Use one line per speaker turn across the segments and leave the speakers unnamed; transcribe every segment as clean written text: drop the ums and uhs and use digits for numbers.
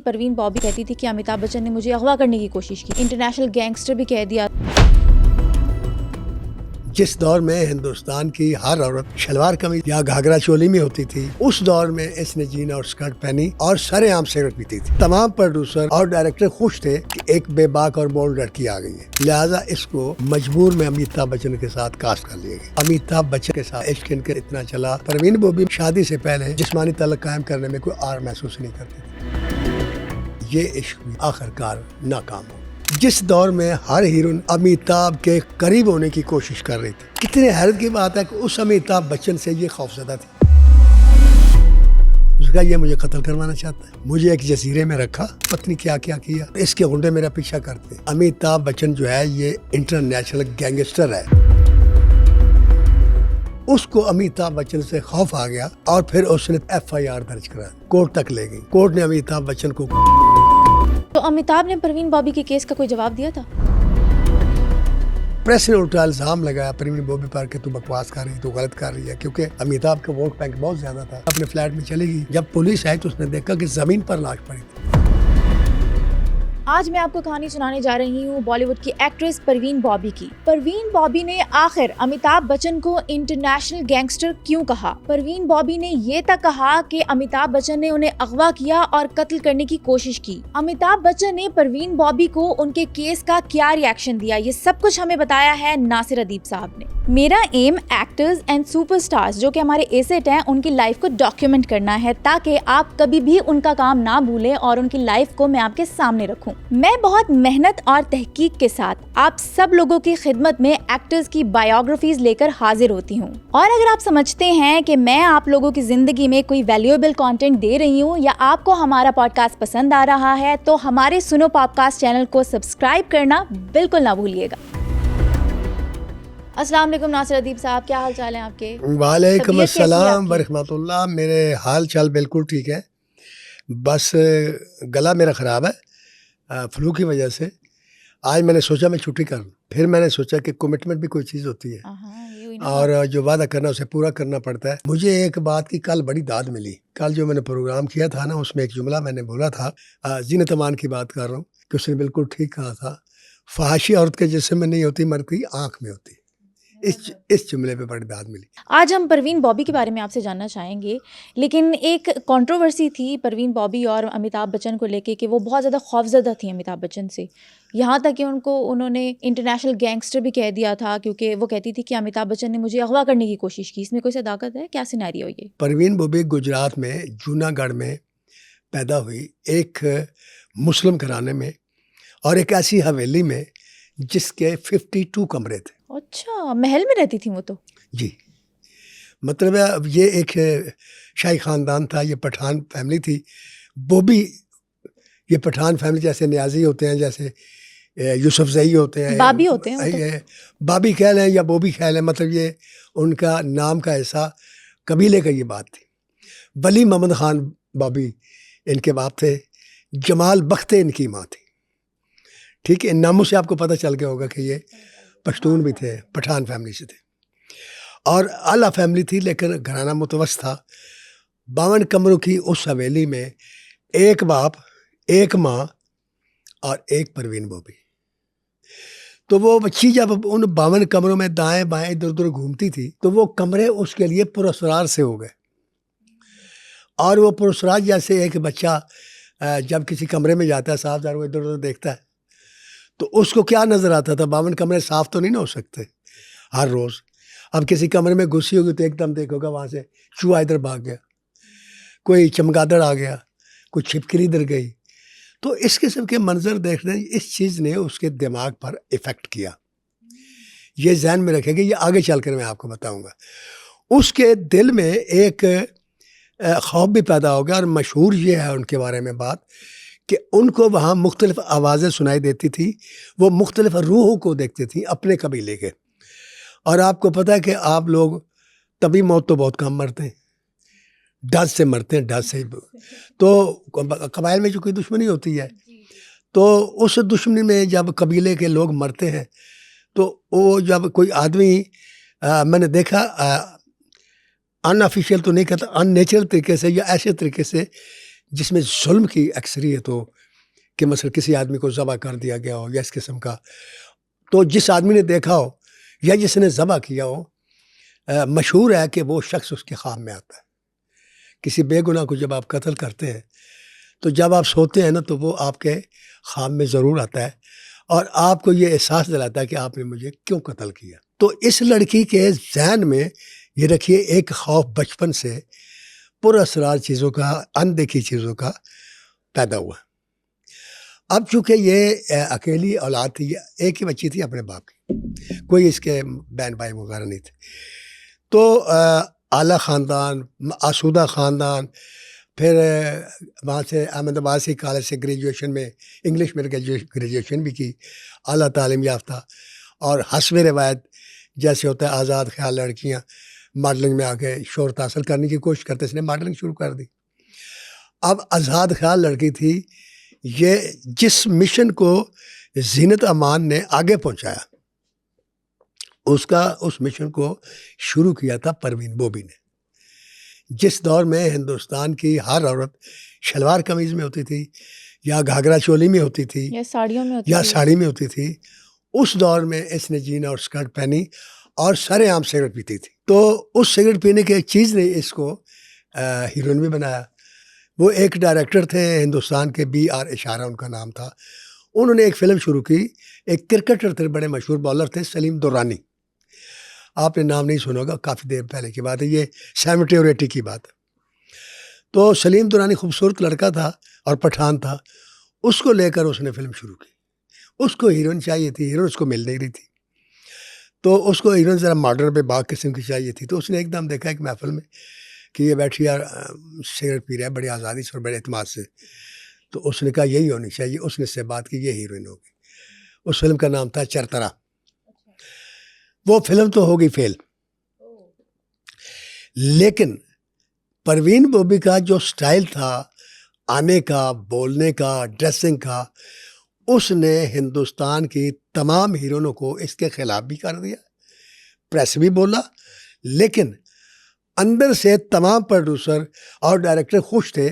پروین بابی کہتی تھی کہ امیتابھ بچن نے مجھے اغوا کرنے کی کوشش کی، انٹرنیشنل گینگسٹر بھی کہہ دیا۔
جس دور میں ہندوستان کی ہر عورت شلوار قمیض یا گھاگرا چولی میں ہوتی تھی، اس دور میں اس نے جین اور سکرٹ پہنی اور سرے عام سگریٹ پیتی تھی۔ تمام پروڈیوسر اور ڈائریکٹر خوش تھے کہ ایک بے باک اور بولڈ لڑکی آ گئی ہے، لہٰذا اس کو مجبور میں امیتابھ بچن کے ساتھ کاسٹ کر لیا گیا۔ امیتابھ بچن کے ساتھ عشق ان کے اتنا چلا، پروین بابی شادی سے پہلے جسمانی تعلق قائم کرنے میں کوئی آر محسوس نہیں کرتی تھی۔ یہ عشق بھی آخرکار ناکام ہو۔ جس دور میں ہر ہیروئن امیتابھ کے قریب ہونے کی کوشش کر رہی تھی، کتنے حیرت کی بات ہے کہ اس امیتابھ بچن سے یہ خوفزدہ تھی۔ اس کا یہ مجھے قتل کروانا چاہتا ہے، مجھے ایک جزیرے میں رکھا، پتنی کیا کیا کیا، اس کے غنڈے میرا پیچھا کرتے ہیں۔ امیتابھ بچن جو ہے یہ انٹرنیشنل گینگسٹر ہے۔ اس کو امیتابھ بچن سے خوف آ گیا اور پھر اس نے FIR درج کرا، کورٹ تک لے گئی۔ کورٹ نے امیتابھ بچن کو
تو امیتابھ نے پروین بابی کے کیس کا کوئی جواب دیا تھا؟
پریس نے الٹا الزام لگایا پروین بابی پر کہ تو بکواس کر رہی ہے، تو غلط کر رہی ہے، کیونکہ امیتابھ کا ووٹ بینک بہت زیادہ تھا۔ اپنے فلیٹ میں چلے گئی، جب پولیس آئی تو اس نے دیکھا کہ زمین پر لاش پڑی تھی۔
آج میں آپ کو کہانی سنانے جا رہی ہوں بالی ووڈ کی ایکٹریس پروین بابی کی۔ پروین بابی نے آخر امیتابھ بچن کو انٹرنیشنل گینگسٹر کیوں کہا؟ پروین بابی نے یہ تک کہا کہ امیتابھ بچن نے انہیں اغوا کیا اور قتل کرنے کی کوشش کی۔ امیتابھ بچن نے پروین بابی کو ان کے کیس کا کیا ری ایکشن دیا، یہ سب کچھ ہمیں بتایا ہے ناصر ادیب صاحب نے۔ میرا ایم ایکٹرز اینڈ سپر سٹارز جو کہ ہمارے ایسٹ ہیں، ان کی لائف کو ڈاکیومنٹ کرنا ہے تاکہ آپ کبھی بھی ان کا کام نہ بھولیں اور ان کی لائف کو میں آپ کے سامنے رکھوں۔ میں بہت محنت اور تحقیق کے ساتھ آپ سب لوگوں کی خدمت میں ایکٹرز کی بایوگرافیز لے کر حاضر ہوتی ہوں، اور اگر آپ سمجھتے ہیں کہ میں آپ لوگوں کی زندگی میں کوئی ویلیویبل کنٹینٹ دے رہی ہوں یا آپ کو ہمارا پوڈ کاسٹ پسند آ رہا ہے تو ہمارے سنو پوڈ کاسٹ چینل کو سبسکرائب کرنا بالکل نہ بھولیے گا۔ السلام علیکم ناصر ادیب صاحب، کیا حال چال ہیں آپ کے؟
وعلیکم السلام ورحمۃ اللہ۔ میرے حال چال بالکل ٹھیک ہے، بس گلا میرا خراب ہے فلو کی وجہ سے۔ آج میں نے سوچا میں چھٹی کر لوں، پھر میں نے سوچا کہ کمٹمنٹ بھی کوئی چیز ہوتی ہے اور جو وعدہ کرنا اسے پورا کرنا پڑتا ہے۔ مجھے ایک بات کی کل بڑی داد ملی۔ کل جو میں نے پروگرام کیا تھا نا، اس میں ایک جملہ میں نے بولا تھا، زینت امان کی بات کر رہا ہوں، کہ اس نے بالکل ٹھیک کہا تھا، فحاشی عورت کے جسم میں نہیں ہوتی، مرد کی آنکھ میں ہوتی۔ اس جملے پہ بڑی داد ملی۔
آج ہم پروین بابی کے بارے میں آپ سے جاننا چاہیں گے، لیکن ایک کنٹروورسی تھی پروین بابی اور امیتابھ بچن کو لے کے کہ وہ بہت زیادہ خوفزدہ تھیں امیتابھ بچن سے، یہاں تک کہ انہوں نے انٹرنیشنل گینگسٹر بھی کہہ دیا تھا، کیونکہ وہ کہتی تھی کہ امیتابھ بچن نے مجھے اغوا کرنے کی کوشش کی۔ اس میں کوئی صداقت ہے؟ کیا سینیریو یہ؟
پروین بابی گجرات میں جوناگڑھ میں پیدا ہوئی، ایک مسلم گھرانے میں، اور ایک ایسی حویلی میں جس کے 52 کمرے تھے۔
اچھا، محل میں رہتی تھی وہ تو؟
جی، مطلب ہے یہ ایک شاہی خاندان تھا، یہ پٹھان فیملی تھی۔ بوبی یہ پٹھان فیملی، جیسے نیازی ہوتے ہیں، جیسے یوسف زئی ہوتے ہیں،
بابی ہوتے ہیں،
بابی کہہ لیں یا بوبی کہہ لیں، مطلب یہ ان کا نام کا ایسا قبیلے کا یہ بات تھی۔ ولی محمد خان بابی ان کے باپ تھے، جمال بختیں ان کی ماں تھی۔ ٹھیک ہے، ان ناموں سے آپ کو پتہ چل گیا ہوگا کہ یہ پشتون بھی تھے، پٹھان فیملی سے تھے، اور اعلیٰ فیملی تھی، لیکن گھرانہ متوسط تھا۔ 52 کمروں کی اس حویلی میں ایک باپ، ایک ماں اور ایک پروین بابی۔ تو وہ بچی جب ان 52 کمروں میں دائیں بائیں ادھر ادھر گھومتی تھی تو وہ کمرے اس کے لیے پراسرار سے ہو گئے، اور وہ پراسرار جیسے ایک بچہ جب کسی کمرے میں جاتا ہے صاف ظاہر وہ ادھر ادھر دیکھتا ہے تو اس کو کیا نظر آتا تھا؟ 52 کمرے صاف تو نہیں نہ ہو سکتے ہر روز۔ اب کسی کمرے میں گھسی ہوگی تو ایک دم دیکھو گا وہاں سے چوہا ادھر بھاگ گیا، کوئی چمگادڑ آ گیا، کوئی چھپکلی ادھر گئی۔ تو اس قسم کے منظر دیکھنے اس چیز نے اس کے دماغ پر ایفیکٹ کیا۔ یہ ذہن میں رکھے گا، یہ آگے چل کر میں آپ کو بتاؤں گا۔ اس کے دل میں ایک خوف بھی پیدا ہو گیا، اور مشہور یہ ہے ان کے بارے میں بات کہ ان کو وہاں مختلف آوازیں سنائی دیتی تھی، وہ مختلف روحوں کو دیکھتے تھیں اپنے قبیلے کے۔ اور آپ کو پتہ ہے کہ آپ لوگ طبی موت تو بہت کم مرتے ہیں، ڈس سے مرتے ہیں، ڈس سے۔ تو قبائل میں جو کوئی دشمنی ہوتی ہے تو اس دشمنی میں جب قبیلے کے لوگ مرتے ہیں تو وہ جب کوئی آدمی میں نے دیکھا ان آفیشیل تو نہیں کہتا، ان نیچرل طریقے سے یا ایسے طریقے سے جس میں ظلم کی اکثریت ہو کہ مثلا کسی آدمی کو ذبح کر دیا گیا ہو یا اس قسم کا، تو جس آدمی نے دیکھا ہو یا جس نے ذبح کیا ہو، مشہور ہے کہ وہ شخص اس کے خواب میں آتا ہے. کسی بے گناہ کو جب آپ قتل کرتے ہیں تو جب آپ سوتے ہیں نا تو وہ آپ کے خواب میں ضرور آتا ہے اور آپ کو یہ احساس دلاتا ہے کہ آپ نے مجھے کیوں قتل کیا. تو اس لڑکی کے ذہن میں یہ رکھیے ایک خوف بچپن سے پر اسرار چیزوں کا، اندیکھی چیزوں کا پیدا ہوا. اب چونکہ یہ اکیلی اولاد تھی، ایک ہی بچی تھی اپنے باپ کی، کوئی اس کے بہن بھائی وغیرہ نہیں تھے، تو اعلیٰ خاندان، آسودہ خاندان، پھر وہاں سے احمد آباد کالج سے گریجویشن میں انگلش میں گریجویشن بھی کی، اعلیٰ تعلیم یافتہ، اور حسب روایت جیسے ہوتا ہے آزاد خیال لڑکیاں ماڈلنگ میں آ کے شہرت حاصل کرنے کی کوشش کرتے، اس نے ماڈلنگ شروع کر دی. اب آزاد خیال لڑکی تھی، یہ جس مشن کو زینت امان نے آگے پہنچایا اس مشن کو شروع کیا تھا پروین بوبی نے. جس دور میں ہندوستان کی ہر عورت شلوار قمیض میں ہوتی تھی یا گھاگرا چولی میں ہوتی تھی
یا ساڑیوں میں ہوتی
یا
تھی.
ساڑی میں ہوتی تھی، اس دور میں اس نے جین اور اسکرٹ پہنی اور سرے عام سگریٹ پیتی تھی. تو اس سگریٹ پینے کی ایک چیز نے اس کو ہیروئن بھی بنایا. وہ ایک ڈائریکٹر تھے ہندوستان کے، بی آر اشارہ ان کا نام تھا. انہوں نے ایک فلم شروع کی، ایک کرکٹر تھے، بڑے مشہور بالر تھے، سلیم دورانی. آپ نے نام نہیں سنا ہوگا، کافی دیر پہلے کی بات ہے، یہ 70 اور 80 کی بات ہے. تو سلیم دورانی خوبصورت لڑکا تھا اور پٹھان تھا، اس کو لے کر اس نے فلم شروع کی. اس کو ہیروئن چاہیے تھی، ہیروئن اس کو مل نہیں رہی تھی، تو اس کو ہیروئن ذرا ماڈرن پہ باغ قسم کی چاہیے تھی. تو اس نے ایک دم دیکھا ایک محفل میں کہ یہ بیٹھی یار سگریٹ پی رہا ہے بڑی آزادی سے اور بڑے اعتماد سے، تو اس نے کہا یہی ہونی چاہیے. اس نے اس سے بات کی، یہ ہیروئن ہوگی. اس فلم کا نام تھا چرترا. وہ فلم تو ہوگی فیل، لیکن پروین بوبی کا جو سٹائل تھا آنے کا، بولنے کا، ڈریسنگ کا، اس نے ہندوستان کی تمام ہیروئنوں کو اس کے خلاف بھی کر دیا. پریس بھی بولا، لیکن اندر سے تمام پروڈیوسر اور ڈائریکٹر خوش تھے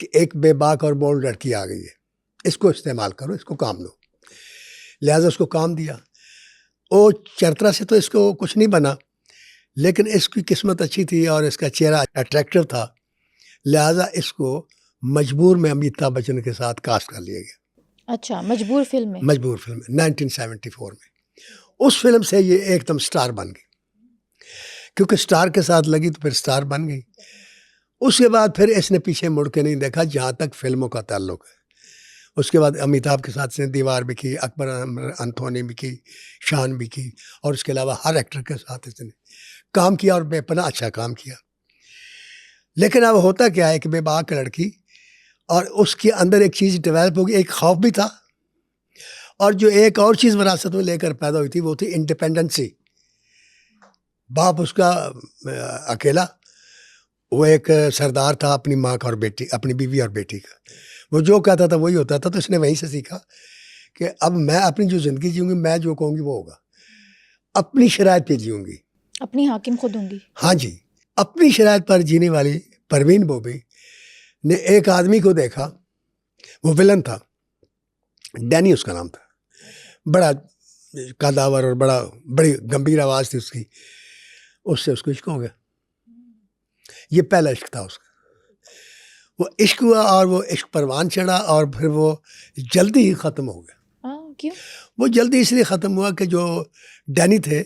کہ ایک بے باک اور بولڈ لڑکی آ گئی ہے، اس کو استعمال کرو، اس کو کام لو. لہٰذا اس کو کام دیا. وہ چرترا سے تو اس کو کچھ نہیں بنا، لیکن اس کی قسمت اچھی تھی اور اس کا چہرہ اٹریکٹیو تھا، لہٰذا اس کو مجبور میں امیتابھ بچن کے ساتھ کاسٹ کر لیا گیا.
اچھا، مجبور فلم میں.
مجبور فلم 1974 میں. اس فلم سے یہ ایک دم سٹار بن گئی، کیونکہ سٹار کے ساتھ لگی تو پھر سٹار بن گئی. اس کے بعد پھر اس نے پیچھے مڑ کے نہیں دیکھا جہاں تک فلموں کا تعلق ہے. اس کے بعد امیتابھ کے ساتھ اس نے دیوار بھی کی، اکبر انتھونی بھی کی، شان بھی کی، اور اس کے علاوہ ہر ایکٹر کے ساتھ اس نے کام کیا اور بے پناہ اچھا کام کیا. لیکن اب ہوتا کیا ہے کہ بے باک لڑکی، اور اس کے اندر ایک چیز ڈیولپ ہوگی، ایک خوف بھی تھا، اور جو ایک اور چیز وراثت میں لے کر پیدا ہوئی تھی وہ تھی انڈیپینڈنسی. باپ اس کا اکیلا، وہ ایک سردار تھا اپنی ماں کا اور بیٹی، اپنی بیوی اور بیٹی کا. وہ جو کہتا تھا وہی ہوتا تھا. تو اس نے وہیں سے سیکھا کہ اب میں اپنی جو زندگی جیوں گی، میں جو کہوں گی وہ ہوگا، اپنی شرائط پہ جیوں گی،
اپنی حاکم خود ہوں گی.
ہاں جی. اپنی شرائط پر جینے والی پروین بوبی نے ایک آدمی کو دیکھا، وہ ولن تھا، ڈینی اس کا نام تھا، بڑا قداور اور بڑی گمبھیر آواز تھی اس کی. اس سے اس کو عشق ہو گیا. یہ پہلا عشق تھا اس کا. وہ عشق ہوا اور وہ عشق پروان چڑھا، اور پھر وہ جلدی ہی ختم ہو گیا.
کیوں؟
وہ جلدی اس لیے ختم ہوا کہ جو ڈینی تھے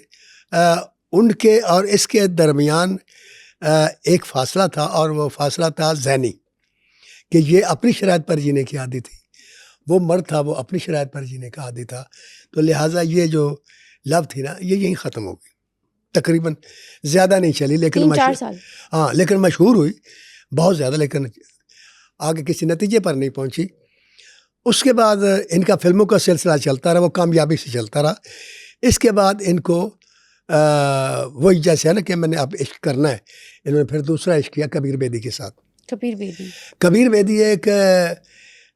ان کے اور اس کے درمیان ایک فاصلہ تھا، اور وہ فاصلہ تھا ذہنی، کہ یہ اپنی شرائط پر جینے کی عادی تھی، وہ مرد تھا وہ اپنی شرائط پر جینے کا عادی تھا. تو لہٰذا یہ جو لو تھی نا یہ یہیں ختم ہو گئی. تقریباً زیادہ نہیں چلی، لیکن
3-4 سال.
ہاں، لیکن مشہور ہوئی بہت زیادہ، لیکن آگے کسی نتیجے پر نہیں پہنچی. اس کے بعد ان کا فلموں کا سلسلہ چلتا رہا، وہ کامیابی سے چلتا رہا. اس کے بعد ان کو وہی جیسے ہے نا کہ میں نے اب عشق کرنا ہے، انہوں نے پھر دوسرا عشق کیا کبیر بیدی کے ساتھ. کبیر بیدی ایک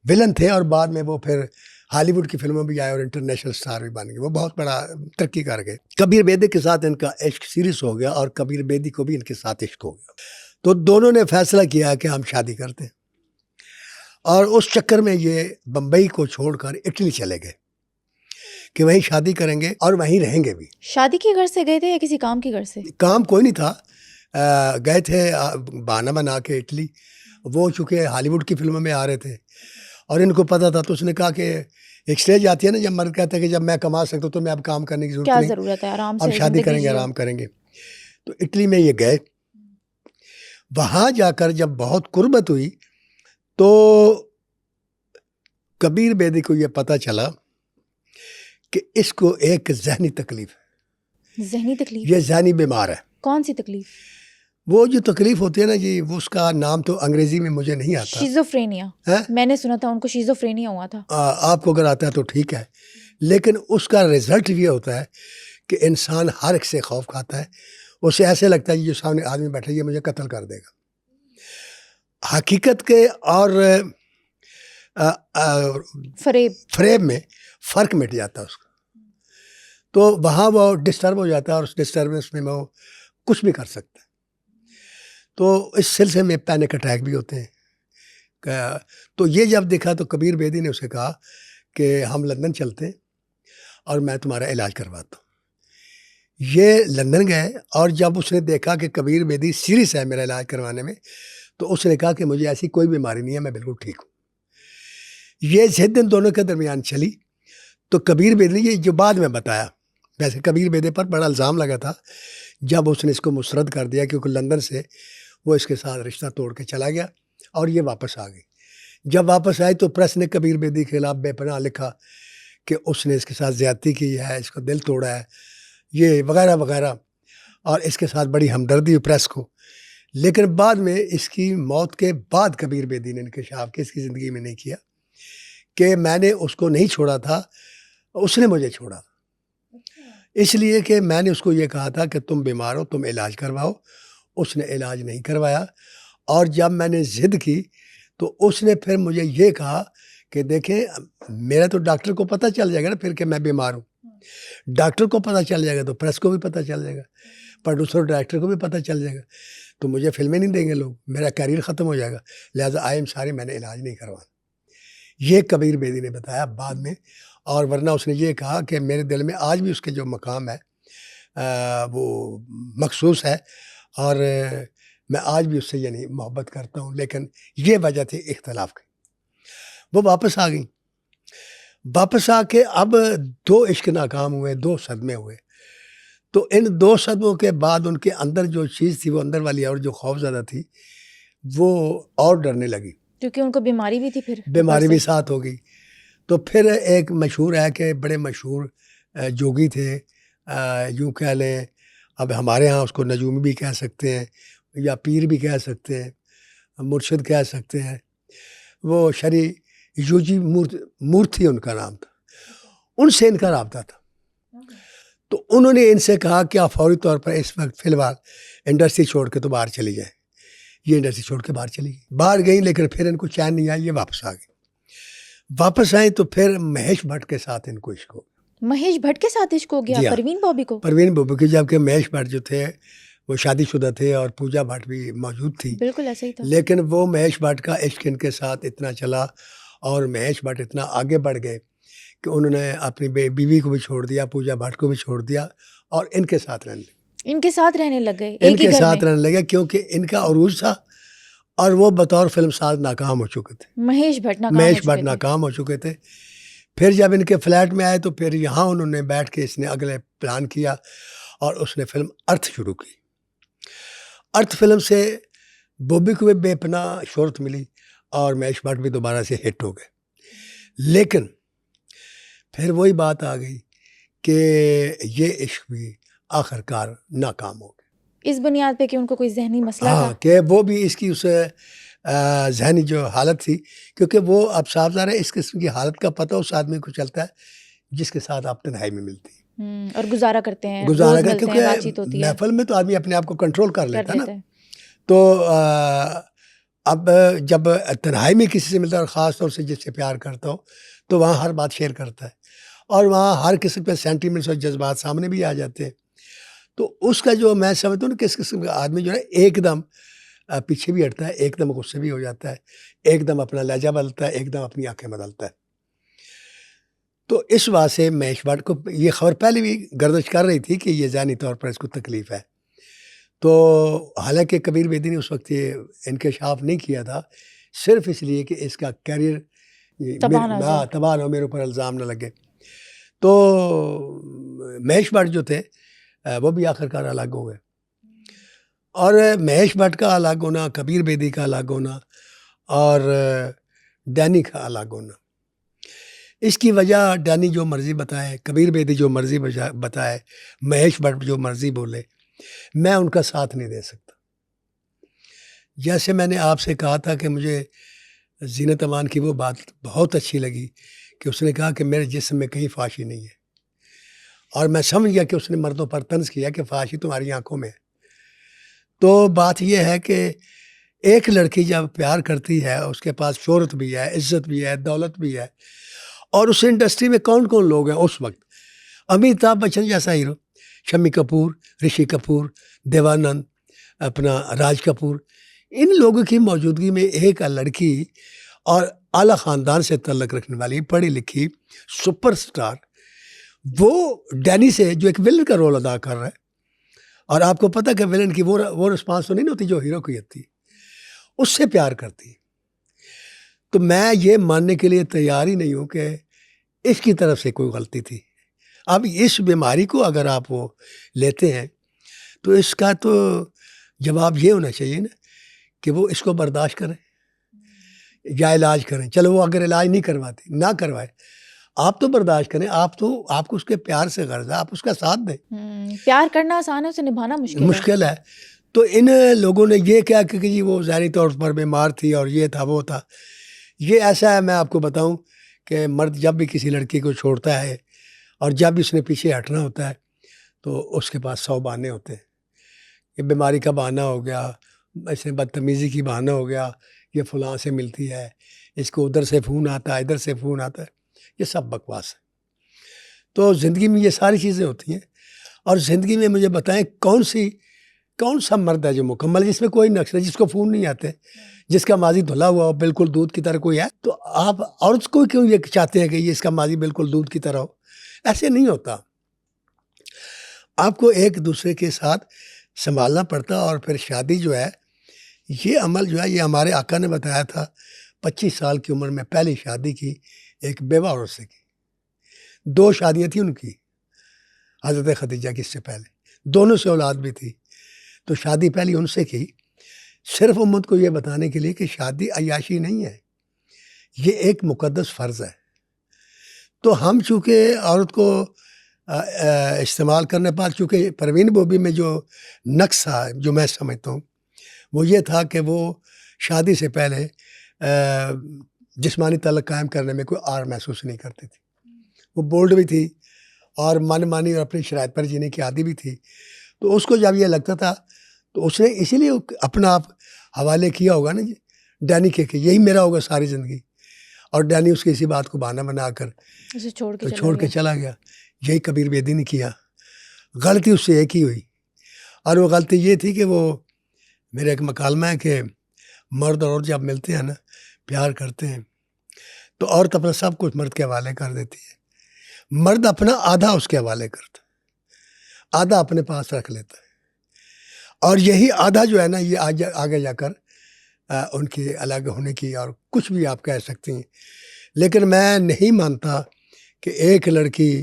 ولن تھے، اور بعد میں وہ پھر ہالی ووڈ کی فلموں بھی آئے اور انٹرنیشنل سٹار بھی بن گئے. وہ بہت بڑا ترقی کر گئے. کبیر بیدی کے ساتھ ان کا عشق سیریس ہو گیا، اور کبیر بیدی کو بھی ان کے ساتھ عشق ہو گیا. تو دونوں نے فیصلہ کیا کہ ہم شادی کرتے ہیں. اور اس چکر میں یہ بمبئی کو چھوڑ کر اٹلی چلے گئے کہ وہیں شادی کریں گے اور وہیں رہیں گے بھی.
شادی کی غرض سے گئے تھے یا کسی کام کی غرض سے؟
کام کوئی نہیں تھا, گئے تھے بہانہ بنا کے اٹلی. وہ چونکہ ہالی ووڈ کی فلموں میں آ رہے تھے اور ان کو پتہ تھا, تو اس نے کہا کہ ایک سٹیج آتی ہے نا جب مرد کہتا ہے کہ جب میں کما سکتا ہوں تو میں اب کام کرنے کی
کیا
ضرورت نہیں,
ضرورت ہے, آرام سے
اب شادی کریں گے, آرام کریں گے. تو اٹلی میں یہ گئے. وہاں جا کر جب بہت قربت ہوئی تو کبیر بیدی کو یہ پتہ چلا کہ اس کو ایک ذہنی تکلیف ہے.
ذہنی تکلیف؟
یہ ذہنی بیمار ہے.
کون سی تکلیف؟
وہ جو تکلیف ہوتی ہے نا جی, وہ اس کا نام تو انگریزی میں مجھے نہیں آتا.
شیزوفرینیا. میں نے سنا تھا ان کو شیزوفرینیا ہوا تھا.
آپ کو اگر آتا ہے تو ٹھیک ہے, لیکن اس کا رزلٹ یہ ہوتا ہے کہ انسان ہر ایک سے خوف کھاتا ہے. اسے ایسے لگتا ہے جو سامنے آدمی بیٹھا ہے یہ مجھے قتل کر دے گا. حقیقت کے اور فریب میں فرق مٹ جاتا ہے اس کا. تو وہاں وہ ڈسٹرب ہو جاتا ہے اور اس ڈسٹربنس میں وہ کچھ بھی کر سکتا ہے. تو اس سلسلے میں پینک اٹیک بھی ہوتے ہیں. تو یہ جب دیکھا تو کبیر بیدی نے اسے کہا کہ ہم لندن چلتے ہیں اور میں تمہارا علاج کرواتا ہوں. یہ لندن گئے اور جب اس نے دیکھا کہ کبیر بیدی سیریس ہے میرا علاج کروانے میں, تو اس نے کہا کہ مجھے ایسی کوئی بیماری نہیں ہے, میں بالکل ٹھیک ہوں. یہ ضد ان دونوں کے درمیان چلی. تو کبیر بیدی نے یہ جو بعد میں بتایا, ویسے کبیر بیدی پر بڑا الزام لگا تھا جب اس نے اس کو مسترد کر دیا, کیونکہ لندن سے وہ اس کے ساتھ رشتہ توڑ کے چلا گیا اور یہ واپس آ گئی. جب واپس آئی تو پریس نے کبیر بیدی کے خلاف بے پناہ لکھا کہ اس نے اس کے ساتھ زیادتی کی ہے, اس کو دل توڑا ہے, یہ وغیرہ وغیرہ, اور اس کے ساتھ بڑی ہمدردی ہوئی پریس کو. لیکن بعد میں اس کی موت کے بعد کبیر بیدی نے انکشاف کیا, اس کی زندگی میں نہیں کیا, کہ میں نے اس کو نہیں چھوڑا تھا, اس نے مجھے چھوڑا. اس لیے کہ میں نے اس کو یہ کہا تھا کہ تم بیمار ہو, تم علاج کرواؤ. اس نے علاج نہیں کروایا. اور جب میں نے ضد کی تو اس نے پھر مجھے یہ کہا کہ دیکھیں میرا تو ڈاکٹر کو پتہ چل جائے گا نا پھر کہ میں بیمار ہوں. ڈاکٹر کو پتہ چل جائے گا تو پریس کو بھی پتہ چل جائے گا, پروڈیوسر ڈائریکٹر کو بھی پتہ چل جائے گا, تو مجھے فلمیں نہیں دیں گے لوگ, میرا کیریئر ختم ہو جائے گا. لہٰذا آئی ایم سوری, میں نے علاج نہیں کروانا. یہ کبیر بیدی نے بتایا بعد میں. اور ورنہ اس نے یہ کہا کہ میرے دل میں آج بھی اس کے جو مقام ہے وہ مخصوص ہے, اور میں آج بھی اس سے یعنی محبت کرتا ہوں. لیکن یہ وجہ تھی اختلاف کی. وہ واپس آ گئیں. واپس آ کے اب 2 عشق ناکام ہوئے, 2 صدمے ہوئے. تو ان 2 صدموں کے بعد ان کے اندر جو چیز تھی وہ اندر والی, اور جو خوف زدہ تھی وہ اور ڈرنے لگی,
کیونکہ ان کو بیماری بھی تھی, پھر
بیماری بھی ساتھ ہو گئی. تو پھر ایک مشہور ہے کہ بڑے مشہور جوگی تھے, یوں کہہ لیں, اب ہمارے ہاں اس کو نجومی بھی کہہ سکتے ہیں یا پیر بھی کہہ سکتے ہیں, مرشد کہہ سکتے ہیں. وہ شری یوجی مورتھی ان کا نام تھا. ان سے ان کا رابطہ تھا. تو انہوں نے ان سے کہا کہ آپ فوری طور پر اس وقت فی الحال انڈسٹری چھوڑ کے تو باہر چلی جائیں. یہ انڈسٹری چھوڑ کے باہر چلی گئی, باہر گئیں, لیکن پھر ان کو چین نہیں آئی, یہ واپس آ گئی. واپس آئیں تو پھر مہیش بھٹ کے ساتھ ان کو عشق ہو گیا.
مہیش بھٹ کے ساتھ عشق ہو گیا پروین بابی کو؟
پروین بابی کو, جبکہ مہیش بھٹ جو تھے وہ شادی شدہ تھے اور پوجا بھٹ بھی موجود تھی.
بالکل ایسا ہی تھا.
لیکن وہ مہیش بھٹ کا عشق ان کے ساتھ اتنا چلا اور مہیش بھٹ اتنا آگے بڑھ گئے کہ انہوں نے اپنی بیوی کو بھی چھوڑ دیا, پوجا بھٹ کو بھی چھوڑ دیا, اور ان کے ساتھ رہنے لگے.
ان کے ساتھ رہنے لگ گئے,
ان کے ساتھ رہنے لگے, کیونکہ ان کا عروج تھا اور وہ بطور فلم ساز ناکام ہو چکے تھے.
مہیش بھٹ
ناکام ہو چکے تھے. پھر جب ان کے فلیٹ میں آئے تو پھر یہاں انہوں نے بیٹھ کے اس نے اگلے پلان کیا اور اس نے فلم ارتھ شروع کی. ارتھ فلم سے بوبی کو بھی بے پناہ شہرت ملی اور مہیش بھٹ بھی دوبارہ سے ہٹ ہو گئے. لیکن پھر وہی بات آ گئی کہ یہ عشق بھی آخر کار ناکام ہو گیا.
اس بنیاد پہ کہ ان کو کوئی ذہنی مسئلہ تھا,
کہ وہ بھی اس کی اس ذہنی جو حالت تھی, کیونکہ وہ اب صاف ظاہر ہے اس قسم کی حالت کا پتہ اس آدمی کو چلتا ہے جس کے ساتھ آپ تنہائی میں ملتی ہے
اور گزارا کرتے ہیں,
کیونکہ محفل میں تو آدمی اپنے آپ کو کنٹرول کر لیتا ہے نا. تو اب جب تنہائی میں کسی سے ملتا ہے اور خاص طور سے جس سے پیار کرتا ہو تو وہاں ہر بات شیئر کرتا ہے, اور وہاں ہر قسم کے سینٹیمنٹس اور جذبات سامنے بھی آ جاتے ہیں. تو اس کا جو میں سمجھتا ہوں کہ اس قسم کا آدمی جو ہے ایک دم پیچھے بھی ہٹتا ہے، ایک دم غصے بھی ہو جاتا ہے، ایک دم اپنا لہجہ بدلتا ہے، ایک دم اپنی آنکھیں بدلتا ہے. تو اس بات سے مہیش بھٹ کو یہ خبر پہلے بھی گردش کر رہی تھی کہ یہ ذہنی طور پر اس کو تکلیف ہے. تو حالانکہ کبیر بیدی نے اس وقت یہ انکشاف نہیں کیا تھا، صرف اس لیے کہ اس کا کیریئر
تباہ نہ ہو جائے.
تباہ نہ ہو، میرے اوپر الزام نہ لگے. تو مہیش بھٹ جو تھے وہ بھی آخرکار الگ ہو گئے. اور مہیش بھٹ کا الگ ہونا، کبیر بیدی کا الگ ہونا اور ڈینی کا الگ ہونا، اس کی وجہ ڈینی جو مرضی بتائے، کبیر بیدی جو مرضی بتائے، مہیش بھٹ جو مرضی بولے، میں ان کا ساتھ نہیں دے سکتا. جیسے میں نے آپ سے کہا تھا کہ مجھے زینت امان کی وہ بات بہت اچھی لگی کہ اس نے کہا کہ میرے جسم میں کہیں فحاشی نہیں ہے، اور میں سمجھ گیا کہ اس نے مردوں پر طنز کیا کہ فحاشی تمہاری آنکھوں میں ہے. تو بات یہ ہے کہ ایک لڑکی جب پیار کرتی ہے، اس کے پاس شہرت بھی ہے، عزت بھی ہے، دولت بھی ہے، اور اس انڈسٹری میں کون کون لوگ ہیں اس وقت، امیتابھ بچن جیسا ہیرو، شمی کپور، رشی کپور، دیوانند، اپنا راج کپور، ان لوگوں کی موجودگی میں ایک لڑکی اور اعلیٰ خاندان سے تعلق رکھنے والی پڑھی لکھی سپر سٹار، وہ ڈینی سے جو ایک ولن کا رول ادا کر رہا ہے، اور آپ کو پتہ کہ ولن کی وہ رسپانس تو نہیں ہوتی جو ہیرو کی ہوتی، اس سے پیار کرتی. تو میں یہ ماننے کے لیے تیار ہی نہیں ہوں کہ اس کی طرف سے کوئی غلطی تھی. اب اس بیماری کو اگر آپ وہ لیتے ہیں تو اس کا تو جواب یہ ہونا چاہیے نا کہ وہ اس کو برداشت کریں یا علاج کریں. چلو وہ اگر علاج نہیں کرواتے، نہ کروائے، آپ تو برداشت کریں، آپ کو اس کے پیار سے غرض ہے، آپ اس کا ساتھ دیں.
پیار کرنا آسان ہے، اسے نبھانا
مشکل ہے. تو ان لوگوں نے یہ کیا کہ جی وہ ذہنی طور پر بیمار تھی اور یہ تھا وہ تھا. یہ ایسا ہے، میں آپ کو بتاؤں کہ مرد جب بھی کسی لڑکی کو چھوڑتا ہے اور جب بھی اس نے پیچھے ہٹنا ہوتا ہے تو اس کے پاس 100 بہانے ہوتے ہیں. یہ بیماری کا بہانہ ہو گیا، اس نے بدتمیزی کی بہانہ ہو گیا، یہ فلاں سے ملتی ہے، اس کو ادھر سے فون آتا ہے، ادھر سے فون آتا ہے، یہ سب بکواس ہے. تو زندگی میں یہ ساری چیزیں ہوتی ہیں. اور زندگی میں مجھے بتائیں کون سا مرد ہے جو مکمل، جس میں کوئی نقص ہے، جس کو فون نہیں آتے، جس کا ماضی دھلا ہوا ہو، بالکل دودھ کی طرح کوئی ہے؟ تو آپ عورت کو کیوں یہ چاہتے ہیں کہ یہ اس کا ماضی بالکل دودھ کی طرح ہو؟ ایسے نہیں ہوتا. آپ کو ایک دوسرے کے ساتھ سنبھالنا پڑتا. اور پھر شادی جو ہے، یہ عمل جو ہے، یہ ہمارے آقا نے بتایا تھا. 25 سال کی عمر میں پہلی شادی کی ایک بیوہ عورت سے کی. 2 شادیاں تھیں ان کی، حضرت خدیجہ کی اس سے پہلے، دونوں سے اولاد بھی تھی. تو شادی پہلی ان سے کی، صرف امت کو یہ بتانے کے لیے کہ شادی عیاشی نہیں ہے، یہ ایک مقدس فرض ہے. تو ہم چونکہ عورت کو استعمال کرنے پر، چونکہ پروین بوبی میں جو نقص تھا، جو میں سمجھتا ہوں، وہ یہ تھا کہ وہ شادی سے پہلے جسمانی تعلق قائم کرنے میں کوئی آر محسوس نہیں کرتی تھی. وہ بولڈ بھی تھی اور من مانی اور اپنی شرائط پر جینے کی عادی بھی تھی. تو اس کو جب یہ لگتا تھا تو اس نے اسی لیے اپنا آپ حوالے کیا ہوگا نا ڈینی کے کہ یہی میرا ہوگا ساری زندگی. اور ڈینی اس کی اسی بات کو بہانہ بنا کر
اسے
چھوڑ کے چلا گیا. یہی کبیر بیدی نے کیا. غلطی اس سے ایک ہی ہوئی، اور وہ غلطی یہ تھی کہ وہ، میرا ایک مکالمہ ہے کہ مرد اور عورت جب ملتے ہیں نا، پیار کرتے ہیں، تو عورت اپنا سب کچھ مرد کے حوالے کر دیتی ہے. مرد اپنا آدھا اس کے حوالے کرتا ہے، آدھا اپنے پاس رکھ لیتا ہے. اور یہی آدھا جو ہے نا، یہ آگے جا کر ان کی الگ ہونے کی اور کچھ بھی آپ کہہ سکتی ہیں. لیکن میں نہیں مانتا کہ ایک لڑکی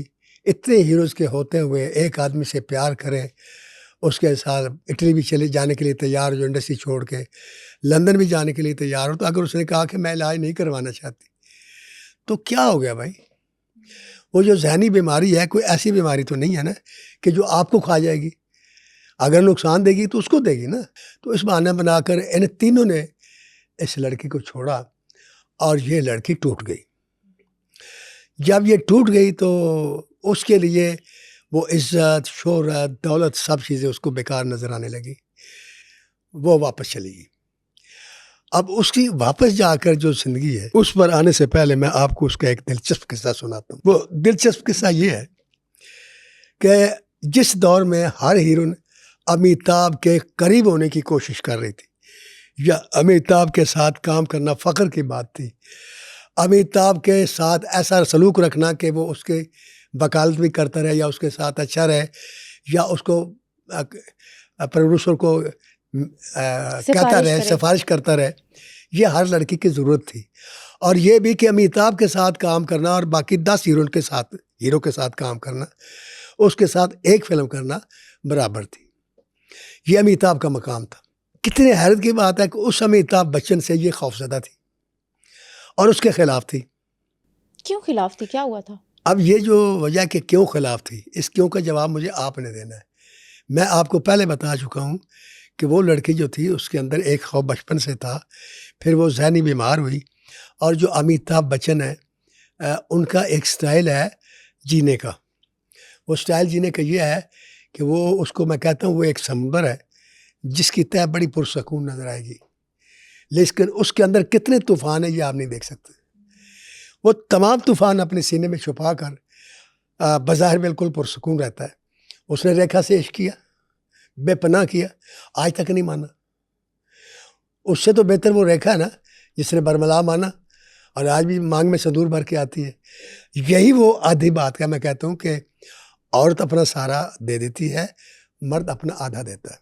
اتنے ہیروز کے ہوتے ہوئے ایک آدمی سے پیار کرے، اس کے ساتھ اٹلی بھی چلے جانے کے لیے تیار، جو انڈسٹری چھوڑ کے لندن بھی جانے کے لیے تیار ہو. تو اگر اس نے کہا کہ میں علاج نہیں کروانا چاہتی، تو کیا ہو گیا بھائی؟ وہ جو ذہنی بیماری ہے، کوئی ایسی بیماری تو نہیں ہے نا کہ جو آپ کو کھا جائے گی. اگر نقصان دے گی تو اس کو دے گی نا. تو اس بہانہ بنا کر ان تینوں نے اس لڑکی کو چھوڑا اور یہ لڑکی ٹوٹ گئی. جب یہ ٹوٹ گئی تو اس کے لیے وہ عزت، شہرت، دولت، سب چیزیں اس کو بیکار نظر آنے لگی. وہ واپس چلی گئی. اب اس کی واپس جا کر جو زندگی ہے، اس پر آنے سے پہلے میں آپ کو اس کا ایک دلچسپ قصہ سناتا ہوں. وہ دلچسپ قصہ یہ ہے کہ جس دور میں ہر ہیروئن امیتابھ کے قریب ہونے کی کوشش کر رہی تھی، یا امیتابھ کے ساتھ کام کرنا فخر کی بات تھی. امیتابھ کے ساتھ ایسا سلوک رکھنا کہ وہ اس کے وکالت بھی کرتا رہے یا اس کے ساتھ اچھا رہے یا اس کو پروڈیوسر کو کہتا رہے, سفارش کرتا رہے, یہ ہر لڑکی کی ضرورت تھی. اور یہ بھی کہ امیتابھ کے ساتھ کام کرنا اور باقی 10 ہیرو کے ساتھ کام کرنا, اس کے ساتھ ایک فلم کرنا برابر تھی. یہ امیتابھ کا مقام تھا. کتنے حیرت کی بات ہے کہ اس امیتابھ بچن سے یہ خوفزدہ تھی اور اس کے خلاف تھی.
کیوں خلاف تھی, کیا ہوا تھا؟
اب یہ جو وجہ کہ کیوں خلاف تھی, اس کیوں کا جواب مجھے آپ نے دینا ہے. میں آپ کو پہلے بتا چکا ہوں کہ وہ لڑکی جو تھی اس کے اندر ایک خوف بچپن سے تھا, پھر وہ ذہنی بیمار ہوئی. اور جو امیتابھ بچن ہے ان کا ایک سٹائل ہے جینے کا. وہ سٹائل جینے کا یہ ہے کہ وہ اس کو میں کہتا ہوں وہ ایک سمندر ہے جس کی تہ بڑی پرسکون نظر آئے گی, لیکن اس کے اندر کتنے طوفان ہیں یہ آپ نہیں دیکھ سکتے. وہ تمام طوفان اپنے سینے میں چھپا کر بظاہر بالکل پرسکون رہتا ہے. اس نے ریکھا سے عشق کیا, بے پناہ کیا, آج تک نہیں مانا. اس سے تو بہتر وہ ریکھا ہے نا جس نے برملا مانا اور آج بھی مانگ میں سندور بھر کے آتی ہے. یہی وہ آدھی بات کا میں کہتا ہوں کہ عورت اپنا سارا دے دیتی ہے, مرد اپنا آدھا دیتا ہے,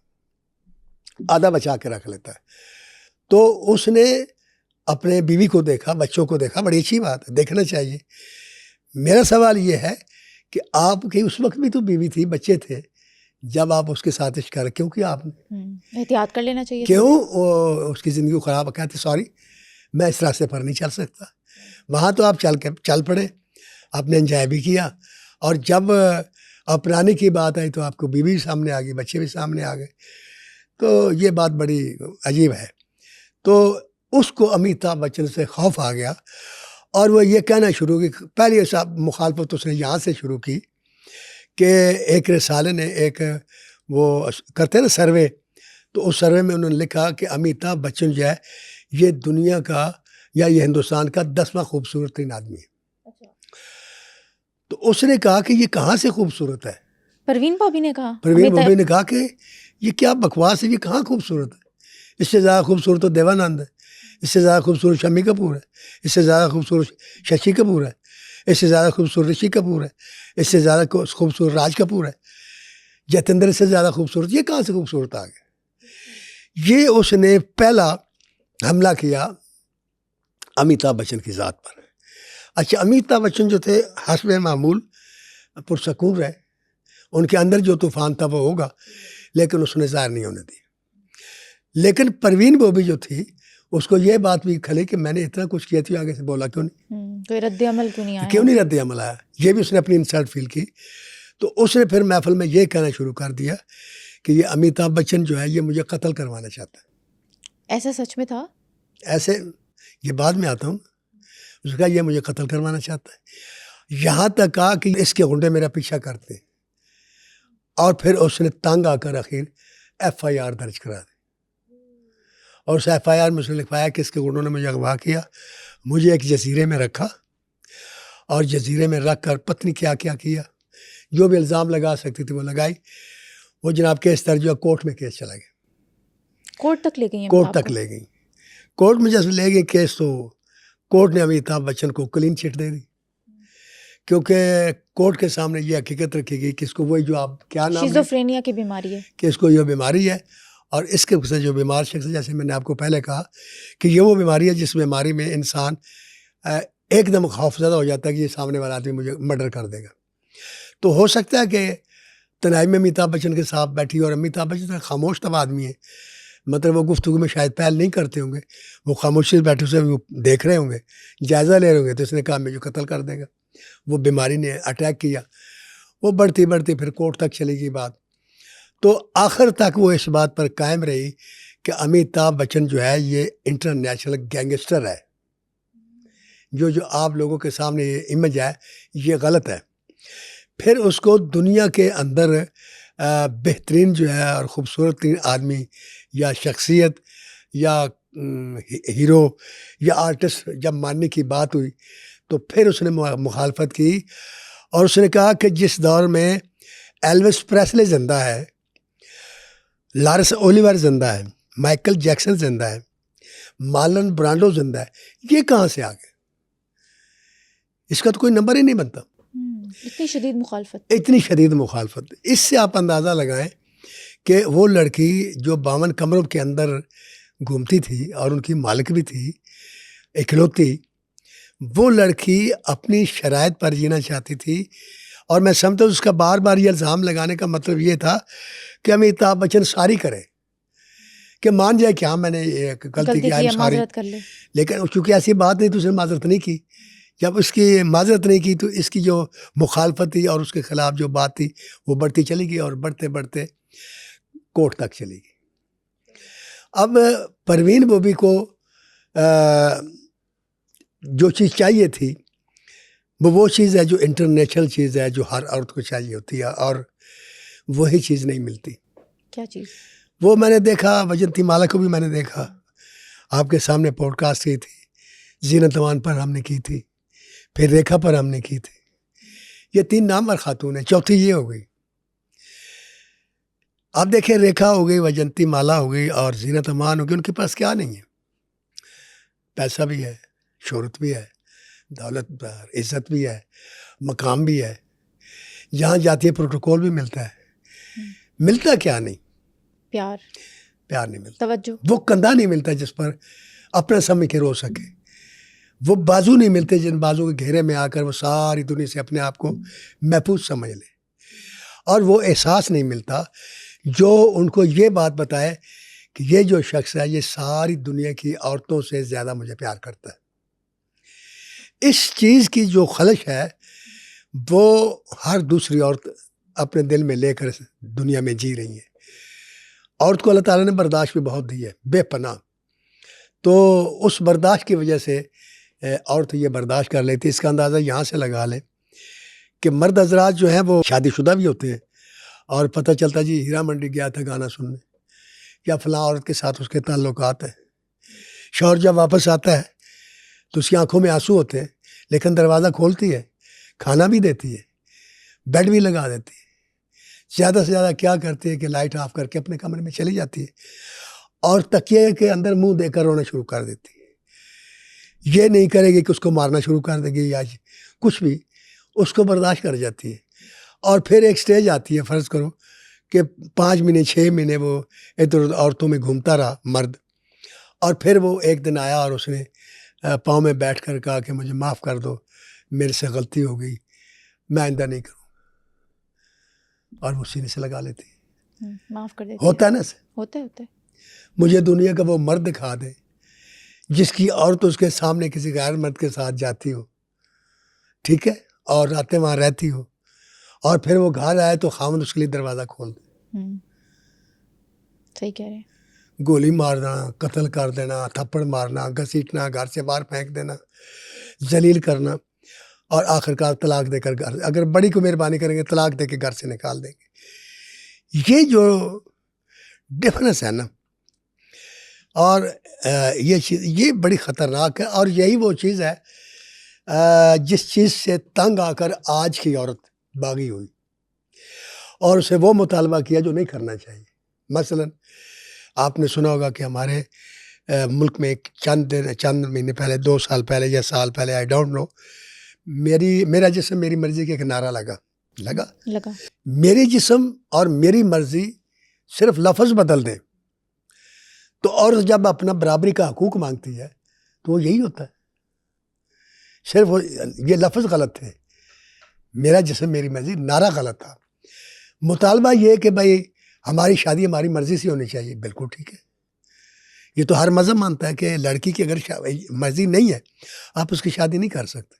آدھا بچا کے رکھ لیتا ہے. تو اس نے اپنے بیوی کو دیکھا, بچوں کو دیکھا, بڑی اچھی بات ہے, دیکھنا چاہیے. میرا سوال یہ ہے کہ آپ کی اس وقت بھی تو بیوی تھی, بچے تھے جب آپ اس کے ساتھ عشق کر, کیونکہ آپ نے
احتیاط کر لینا چاہیے,
کیوں اس کی زندگی کو خراب کہتے سوری میں اس راستے پر نہیں چل سکتا. وہاں تو آپ چل پڑے, آپ نے انجوائے بھی کیا, اور جب اپنانے کی بات آئی تو آپ کو بیوی بھی سامنے آ گئی, بچے بھی سامنے آ گئے. تو یہ بات بڑی عجیب ہے. تو اس کو امیتابھ بچن سے خوف آ گیا اور وہ یہ کہنا شروع کی, پہلی مخالفت اس نے یہاں سے شروع کی کہ ایک رسالے نے ایک وہ کرتے نا سروے, تو اس سروے میں انہوں نے لکھا کہ امیتابھ بچن جو ہے یہ دنیا کا یا یہ ہندوستان کا 10واں خوبصورت ترین آدمی ہے. تو اس نے کہا کہ یہ کہاں سے خوبصورت ہے؟
پروین بابی نے کہا,
پروین بابی نے کہا کہ یہ کیا بکواس ہے, یہ کہاں خوبصورت ہے؟ اس سے زیادہ خوبصورت تو دیوانند ہے, اس سے زیادہ خوبصورت شمی کپور ہے, اس سے زیادہ خوبصورت ششی کپور ہے, اس سے زیادہ خوبصورت رشی کپور ہے, اس سے زیادہ خوبصورت راج کپور ہے, جتندر سے زیادہ خوبصورت, یہ کہاں سے خوبصورت آ گئے؟ یہ اس نے پہلا حملہ کیا امیتابھ بچن کی ذات پر. اچھا, امیتابھ بچن جو تھے حسب معمول پرسکون رہے, ان کے اندر جو طوفان تھا وہ ہوگا, لیکن اس نے ظاہر نہیں ہونے دیا. لیکن پروین بوبی جو تھی اس کو یہ بات بھی کھلی کہ میں نے اتنا کچھ کیا تھی, آگے سے بولا کیوں نہیں,
کوئی رد عمل کیوں نہیں آیا,
کیوں نہیں رد عمل آیا. یہ بھی اس نے اپنی انسلٹ فیل کی. تو اس نے پھر محفل میں یہ کہنا شروع کر دیا کہ یہ امیتابھ بچن جو ہے یہ مجھے قتل کروانا چاہتا ہے.
ایسا سچ میں تھا؟
ایسے یہ بعد میں آتا ہوں. اس نے کہا یہ مجھے قتل کروانا چاہتا ہے, یہاں تک کہا کہ اس کے غنڈے میرا پیچھا کرتے ہیں. اور پھر اس نے تنگ آ کر آخر FIR درج کرا دی, اور اس FIR میں اس نے لکھوایا کہ اس کے غنڈوں نے مجھے اغوا کیا, مجھے ایک جزیرے میں رکھا, اور جزیرے میں رکھ کر پتہ نہیں کیا کیا, جو بھی الزام لگا سکتی تھی وہ لگائی. وہ جناب کیس درج ہوا, کورٹ میں کیس چلا گیا,
کورٹ تک لے گئی,
کورٹ تک لے گئی. کورٹ میں جیسے لے گئی کیس تو کورٹ نے امیتابھ بچن کو کلین چٹ دے دی, کیونکہ کورٹ کے سامنے یہ حقیقت رکھی گئی کہ اس کو وہی جو آپ کیا نام
شیزوفرینیا کی بیماری ہے,
کہ اس کو یہ بیماری ہے, اور اس کے سے جو بیمار شخص ہے, جیسے میں نے آپ کو پہلے کہا کہ یہ وہ بیماری ہے جس بیماری میں انسان ایک دم خوفزدہ ہو جاتا ہے کہ یہ سامنے والا آدمی مجھے مرڈر کر دے گا. تو ہو سکتا ہے کہ تنہائی میں امیتابھ بچن کے ساتھ بیٹھی, اور امیتابھ بچن خاموش طب آدمی ہے, مطلب وہ گفتگو میں شاید پہل نہیں کرتے ہوں گے, وہ خاموشی سے بیٹھے اسے وہ دیکھ رہے ہوں گے, جائزہ لے رہے ہوں گے. تو اس نے کہا مجھے قتل کر دے گا. وہ بیماری نے اٹیک کیا, وہ بڑھتی پھر کورٹ تک چلی گئی بات. تو آخر تک وہ اس بات پر قائم رہی کہ امیتابھ بچن جو ہے یہ انٹرنیشنل گینگسٹر ہے. جو آپ لوگوں کے سامنے یہ امیج ہے یہ غلط ہے. پھر اس کو دنیا کے اندر بہترین جو ہے اور خوبصورت ترین آدمی یا شخصیت یا ہیرو یا آرٹسٹ جب ماننے کی بات ہوئی تو پھر اس نے مخالفت کی, اور اس نے کہا کہ جس دور میں ایلوس پریسلے زندہ ہے, لارس اولیور زندہ ہے, مائیکل جیکسن زندہ ہے, مارلن برانڈو زندہ ہے، یہ کہاں سے آ گئے؟ اس کا تو کوئی نمبر ہی نہیں بنتا.
اتنی شدید مخالفت،
اتنی شدید مخالفت. اس سے آپ اندازہ لگائیں کہ وہ لڑکی جو 52 کمروں کے اندر گھومتی تھی اور ان کی مالک بھی تھی اکلوتی، وہ لڑکی اپنی شرائط پر جینا چاہتی تھی. اور میں سمجھتا ہوں اس کا بار بار یہ الزام لگانے کا مطلب یہ تھا کہ امیتابھ بچن ساری کرے، کہ مان جائے کہ ہاں میں نے غلطی کی،
ہے، معذرت کر لے.
لیکن چونکہ ایسی بات نہیں تو اس نے معذرت نہیں کی. جب اس کی معذرت نہیں کی تو اس کی جو مخالفت تھی اور اس کے خلاف جو بات تھی وہ بڑھتی چلی گئی اور بڑھتے بڑھتے کورٹ تک چلی گئی. اب پروین بوبی کو جو چیز چاہیے تھی وہ چیز ہے جو انٹرنیشنل چیز ہے، جو ہر عورت کو چاہیے ہوتی ہے، اور وہی چیز نہیں ملتی.
کیا چیز؟
وہ میں نے دیکھا، وجنتی مالا کو بھی میں نے دیکھا، آپ کے سامنے پوڈ کاسٹ کی تھی، زینت امان پر ہم نے کی تھی، پھر ریکھا پر ہم نے کی تھی. یہ 3 نامور خاتون ہیں، چوتھی یہ ہو گئی. آپ دیکھیں ریکھا ہو گئی، وجنتی مالا ہو گئی اور زینت امان ہو گئی. ان کے پاس کیا نہیں ہے؟ پیسہ بھی ہے، شہرت بھی ہے، دولت عزت بھی ہے، مقام بھی ہے، جہاں جاتی ہے پروٹوکول بھی ملتا ہے. ملتا کیا نہیں؟ پیار نہیں ملتا،
توجہ،
وہ کندھا نہیں ملتا جس پر اپنا سمجھ کے رو سکے، وہ بازو نہیں ملتے جن بازو کے گھیرے میں آ کر وہ ساری دنیا سے اپنے آپ کو محفوظ سمجھ لے، اور وہ احساس نہیں ملتا جو ان کو یہ بات بتائے کہ یہ جو شخص ہے یہ ساری دنیا کی عورتوں سے زیادہ مجھے پیار کرتا ہے. اس چیز کی جو خلش ہے وہ ہر دوسری عورت اپنے دل میں لے کر دنیا میں جی رہی ہیں. عورت کو اللہ تعالیٰ نے برداشت بھی بہت دی ہے، بے پناہ. تو اس برداشت کی وجہ سے عورت یہ برداشت کر لیتی. اس کا اندازہ یہاں سے لگا لیں کہ مرد حضرات جو ہیں وہ شادی شدہ بھی ہوتے ہیں اور پتہ چلتا جی ہیرا منڈی گیا تھا گانا سننے، یا فلاں عورت کے ساتھ اس کے تعلقات ہیں. شوہر جب واپس آتا ہے تو اس کی آنکھوں میں آنسو ہوتے ہیں، لیکن دروازہ کھولتی ہے، کھانا بھی دیتی ہے، بیڈ بھی لگا دیتی ہے. زیادہ سے زیادہ کیا کرتی ہے کہ لائٹ آف کر کے اپنے کمرے میں چلی جاتی ہے اور تکیے کے اندر منہ دے کر رونا شروع کر دیتی ہے. یہ نہیں کرے گی کہ اس کو مارنا شروع کر دے گی یا کچھ بھی، اس کو برداشت کر جاتی ہے. اور پھر ایک سٹیج آتی ہے، فرض کرو کہ 5 مہینے 6 مہینے وہ ادھر ادھر عورتوں میں گھومتا رہا مرد، اور پھر وہ ایک دن آیا اور اس نے پاؤں میں بیٹھ کر کہا کہ مجھے معاف کر دو، میرے سے غلطی ہو گئی، میں آئندہ نہیں کروں، اور وہ سینے سے لگا لیتی.
معاف کر دیتی.
ہوتا ہے نا،
ہوتا ہے.
مجھے دنیا کا وہ مرد دکھا دے جس کی عورت اس کے سامنے کسی غیر مرد کے ساتھ جاتی ہو، ٹھیک ہے، اور راتیں وہاں رہتی ہو، اور پھر وہ گھر آئے تو خاوند اس کے لیے دروازہ کھول دے.
صحیح کہہ رہے ہیں.
گولی مارنا، قتل کر دینا، تھپڑ مارنا، گھسیٹنا، گھر سے باہر پھینک دینا، ذلیل کرنا، اور آخرکار طلاق دے کر گھر، اگر بڑی کو مہربانی کریں گے طلاق دے کے گھر سے نکال دیں گے. یہ جو ڈفرینس ہے نا، اور یہ چیز یہ بڑی خطرناک ہے. اور یہی وہ چیز ہے جس چیز سے تنگ آ کر آج کی عورت باغی ہوئی اور اسے وہ مطالبہ کیا جو نہیں کرنا چاہیے. مثلا آپ نے سنا ہوگا کہ ہمارے ملک میں ایک چند مہینے پہلے، 2 سال پہلے یا سال پہلے، آئی ڈونٹ نو، میرا جسم میری مرضی کے ایک نعرہ لگا. میری جسم اور میری مرضی صرف لفظ بدل دیں تو عورت جب اپنا برابری کا حقوق مانگتی ہے تو وہ یہی ہوتا ہے. صرف یہ لفظ غلط تھے، میرا جسم میری مرضی نعرہ غلط تھا. مطالبہ یہ کہ بھائی ہماری شادی ہماری مرضی سے ہونی چاہیے، بالکل ٹھیک ہے. یہ تو ہر مذہب مانتا ہے کہ لڑکی کی اگر مرضی نہیں ہے آپ اس کی شادی نہیں کر سکتے.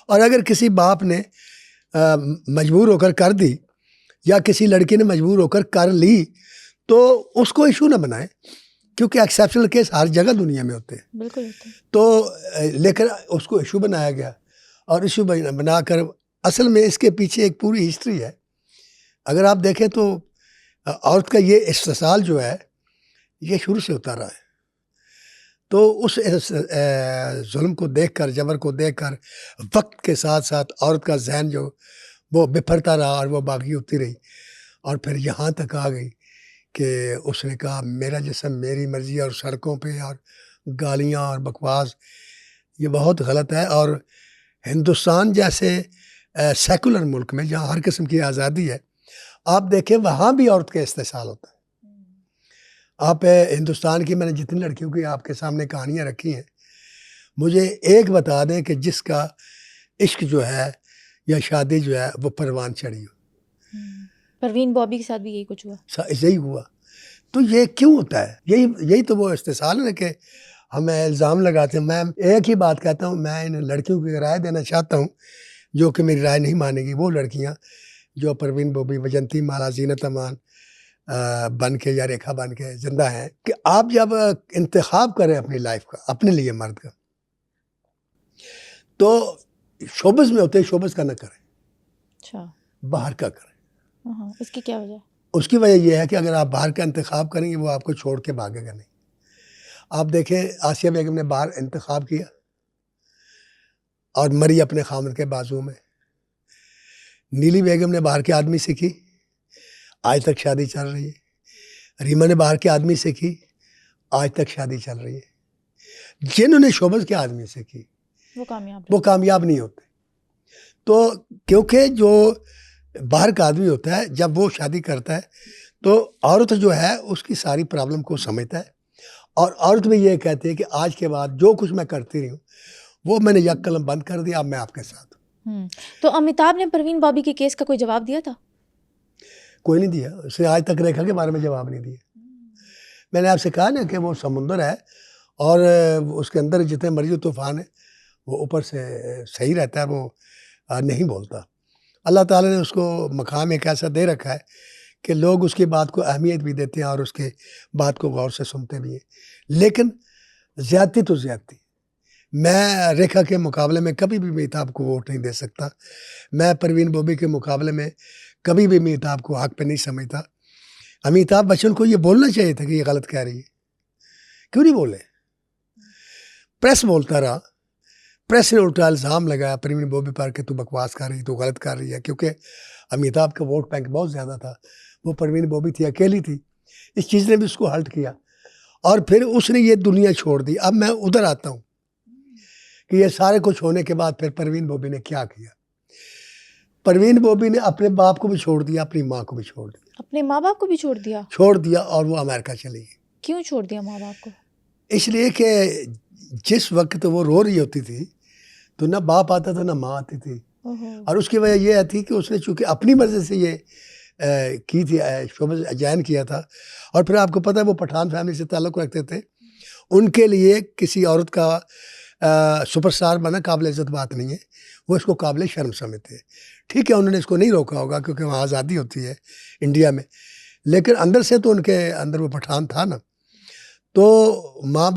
اور اگر کسی باپ نے مجبور ہو کر کر دی یا کسی لڑکی نے مجبور ہو کر کر لی تو اس کو ایشو نہ بنائیں، کیونکہ ایکسیپشنل کیس ہر جگہ دنیا میں ہوتے ہیں.
بالکل ہوتے ہیں.
تو لیکن اس کو ایشو بنایا گیا، اور ایشو بنا کر اصل میں اس کے پیچھے ایک پوری ہسٹری ہے. اگر آپ دیکھیں تو عورت کا یہ استحصال جو ہے یہ شروع سے ہوتا رہا ہے. تو اس ظلم کو دیکھ کر، جبر کو دیکھ کر، وقت کے ساتھ ساتھ عورت کا ذہن جو وہ بپھرتا رہا اور وہ باغی ہوتی رہی، اور پھر یہاں تک آ گئی کہ اس نے کہا میرا جسم میری مرضی، اور سڑکوں پہ اور گالیاں اور بکواس یہ بہت غلط ہے. اور ہندوستان جیسے سیکولر ملک میں جہاں ہر قسم کی آزادی ہے, آپ دیکھیں وہاں بھی عورت کا استحصال ہوتا ہے. آپ ہندوستان کی, میں نے جتنی لڑکیوں کی آپ کے سامنے کہانیاں رکھی ہیں, مجھے ایک بتا دیں کہ جس کا عشق جو ہے یا شادی جو ہے وہ پروان چڑھی ہو.
پروین بابی کے ساتھ بھی یہی کچھ ہوا.
یہی ہوا. تو یہ کیوں ہوتا ہے؟ یہی تو وہ استحصال ہے کہ ہمیں الزام لگاتے ہیں. میں ایک ہی بات کہتا ہوں, میں ان لڑکیوں کی رائے دینا چاہتا ہوں جو کہ میری رائے نہیں مانے گی, وہ لڑکیاں جو پروین بوبی, وجنتی مالا, زینت امان بن کے یا ریکھا بن کے زندہ ہیں, کہ آپ جب انتخاب کریں اپنی لائف کا, اپنے لیے مرد کا, تو شوبز میں ہوتے ہیں, شوبز کا نہ کریں,
اچھا
باہر کا کریں.
اس کی کیا وجہ؟
اس کی وجہ یہ ہے کہ اگر آپ باہر کا انتخاب کریں گے وہ آپ کو چھوڑ کے بھاگے گا نہیں. آپ دیکھیں آسیہ بیگم نے باہر انتخاب کیا اور مری اپنے خامن کے بازو میں. نیلی بیگم نے باہر کے آدمی سے کی, آج تک شادی چل رہی ہے. ریما نے باہر کے آدمی سے کی, آج تک شادی چل رہی ہے. جنہوں نے شوبز کے آدمی سے کی وہ کامیاب نہیں ہوتے. تو کیونکہ جو باہر کا آدمی ہوتا ہے جب وہ شادی کرتا ہے تو عورت جو ہے اس کی ساری پرابلم کو سمجھتا ہے, اور عورت بھی یہ کہتی ہے کہ آج کے بعد جو کچھ میں کرتی رہی ہوں وہ میں نے یک قلم بند کر دیا, اب میں آپ کے ساتھ ہوں.
تو امیتابھ نے پروین بابی کے کیس کا کوئی جواب دیا تھا؟
کوئی نہیں دیا. اس نے آج تک ریکھا کے بارے میں جواب نہیں دیا. میں نے آپ سے کہا نا کہ وہ سمندر ہے اور اس کے اندر جتنے مرضی طوفان ہے وہ اوپر سے صحیح رہتا ہے, وہ نہیں بولتا. اللہ تعالیٰ نے اس کو مقام ایک ایسا دے رکھا ہے کہ لوگ اس کی بات کو اہمیت بھی دیتے ہیں اور اس کے بات کو غور سے سنتے بھی ہیں. لیکن زیادتی تو زیادتی. میں ریکھا کے مقابلے میں کبھی بھی امیتابھ کو ووٹ نہیں دے سکتا. میں پروین بوبی کے مقابلے میں کبھی بھی امیتابھ کو حق پہ نہیں سمجھتا. امیتابھ بچن کو یہ بولنا چاہیے تھا کہ یہ غلط کہہ رہی ہے, کیوں نہیں بولے؟ پریس بولتا رہا, پریس نے الٹا الزام لگایا پروین بوبی پر کہ تو بکواس کر رہی, تو غلط کر رہی ہے, کیونکہ امیتابھ کا ووٹ بینک بہت زیادہ تھا. وہ پروین بوبی تھی, اکیلی تھی. اس چیز نے بھی اس کو ہلٹ کیا اور پھر اس نے یہ دنیا چھوڑ دی. اب میں ادھر آتا ہوں کہ یہ سارے کچھ ہونے کے بعد پھر پروین بوبی نے کیا کیا. پروین بوبی نے اپنے باپ کو بھی چھوڑ دیا, اپنی ماں کو بھی چھوڑ دیا.
اپنے ماں باپ کو بھی چھوڑ دیا
اور وہ امریکہ چلی گئی.
کیوں چھوڑ دیا ماں باپ کو؟
اس لیے کہ جس وقت وہ رو رہی ہوتی تھی تو نہ باپ آتا تھا نہ ماں آتی تھی. اور اس کی وجہ یہ تھی کہ اس نے چونکہ اپنی مرضی سے یہ کی تھی, شعبہ جوائن کیا تھا. اور پھر آپ کو پتہ ہے وہ پٹھان فیملی سے تعلق رکھتے تھے. ان کے لیے کسی عورت کا سپر سٹار بنا قابل عزت بات نہیں ہے, وہ اس کو قابل شرم سمجھتے ہیں. ٹھیک ہے انہوں نے اس کو نہیں روکا ہوگا کیونکہ وہاں آزادی ہوتی ہے انڈیا میں, لیکن اندر سے تو ان کے اندر وہ پٹھان تھا نا. تو ماں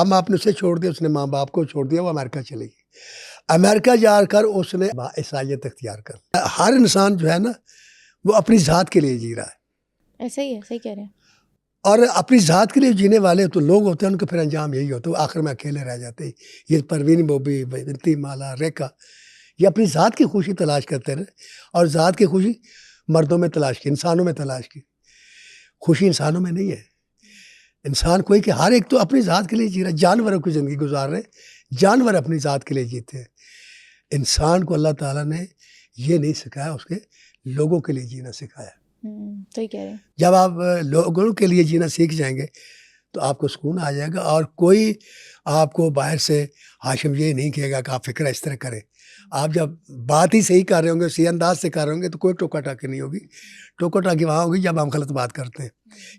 باپ نے اسے چھوڑ دیا, اس نے ماں باپ کو چھوڑ دیا, وہ امریکہ چلے گئی. امریکہ جا کر اس نے عیسائیت اختیار کر. ہر انسان جو ہے نا وہ اپنی ذات کے لیے جی رہا ہے.
ایسا ہی ہے, صحیح کہہ رہے ہیں.
اور اپنی ذات کے لیے جینے والے تو لوگ ہوتے ہیں, ان کا پھر انجام یہی ہوتا ہے, آخر میں اکیلے رہ جاتے ہیں. یہ پروین بوبی, وجنتی مالا, ریکھا, یہ اپنی ذات کی خوشی تلاش کرتے رہے, اور ذات کی خوشی مردوں میں تلاش کی, انسانوں میں تلاش کی. خوشی انسانوں میں نہیں ہے. انسان کوئی کہ ہر ایک تو اپنی ذات کے لیے جی رہا ہے. جانوروں کی زندگی گزار رہے, جانور اپنی ذات کے لیے جیتے ہیں. انسان کو اللہ تعالیٰ نے یہ نہیں سکھایا, اس کے لوگوں کے لیے جینا سکھایا.
صحیح کہہ رہے ہیں.
جب آپ لوگوں کے لیے جینا سیکھ جائیں گے تو آپ کو سکون آ جائے گا, اور کوئی آپ کو باہر سے ہاشم یہ نہیں کہے گا کہ آپ فکر اس طرح کریں. آپ جب بات ہی صحیح کر رہے ہوں گے, صحیح انداز سے کر رہے ہوں گے, تو کوئی ٹوکا ٹاکی نہیں ہوگی. ٹوکا ٹاکی وہاں ہوگی جب ہم غلط بات کرتے ہیں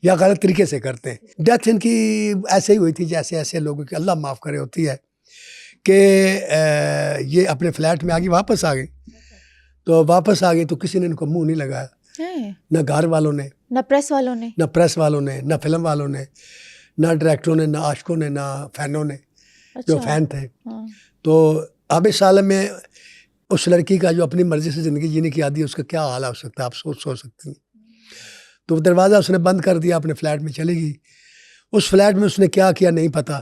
یا غلط طریقے سے کرتے ہیں. ڈیتھ ان کی ایسے ہی ہوئی تھی جیسے ایسے لوگوں کی اللہ معاف کرے ہوتی ہے کہ یہ اپنے فلیٹ میں آگے واپس آ گئی. تو واپس آ گئی تو کسی نے ان کو منہ نہیں لگایا, نہ گھر والوں نے,
نہ پریس والوں نے,
نہ فلم والوں نے, نہ ڈائریکٹروں نے, نہ عاشقوں نے, نہ فینوں نے جو فین تھے. تو اب اس عالم میں اس لڑکی کا جو اپنی مرضی سے زندگی جینے کی عادی ہے, اس کا کیا حال ہو سکتا ہے, آپ سوچ سکتی ہیں. تو دروازہ اس نے بند کر دیا, اپنے فلیٹ میں چلی گئی. اس فلیٹ میں اس نے کیا کیا نہیں پتہ.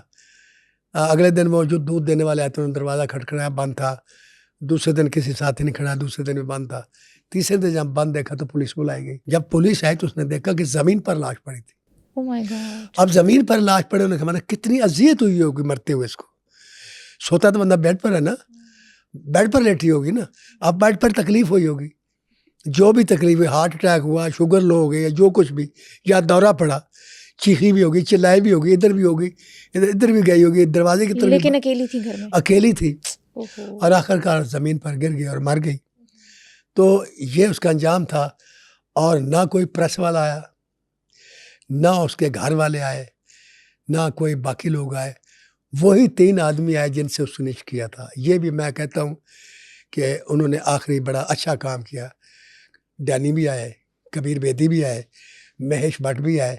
اگلے دن وہ جو دودھ دینے والے آئے تھے, انہوں نے دروازہ کھٹکھڑایا, بند تھا. دوسرے دن کسی ساتھی نے کھڑا, دوسرے دن بھی بند تھا. تیسرے دن جب بند دیکھا تو پولیس بلائی گئی. جب پولیس آئی تو اس نے دیکھا کہ زمین پر لاش پڑی تھی.
Oh my God.
اب زمین پر لاش پڑے ہونے کا معنی کتنی اذیت ہوئی ہوگی مرتے ہوئے اس کو. سوتا تو بندہ بیڈ پر ہے نا, بیڈ پر لیٹی ہوگی نا, اب بیڈ پر تکلیف ہوئی ہوگی, جو بھی تکلیف ہے, ہارٹ اٹیک ہوا, شوگر لو ہو گئی, یا جو کچھ بھی, یا دورہ پڑا, چیخی بھی ہوگی, چلائی بھی ہوگی, ادھر بھی ہوگی, ادھر بھی گئی ہوگی, دروازے کی طرف,
لیکن اکیلی تھی گھر میں,
اکیلی تھی,
اوہو.
اور آخر کار زمین پر گر گئی اور مر گئی. تو یہ اس کا انجام تھا. اور نہ کوئی پریس والا آیا, نہ اس کے گھر والے آئے, نہ کوئی باقی لوگ آئے, وہی 3 آدمی آئے جن سے اس نے عشق کیا تھا. یہ بھی میں کہتا ہوں کہ انہوں نے آخری بڑا اچھا کام کیا. ڈینی بھی آئے, کبیر بیدی بھی آئے, مہیش بھٹ بھی آئے,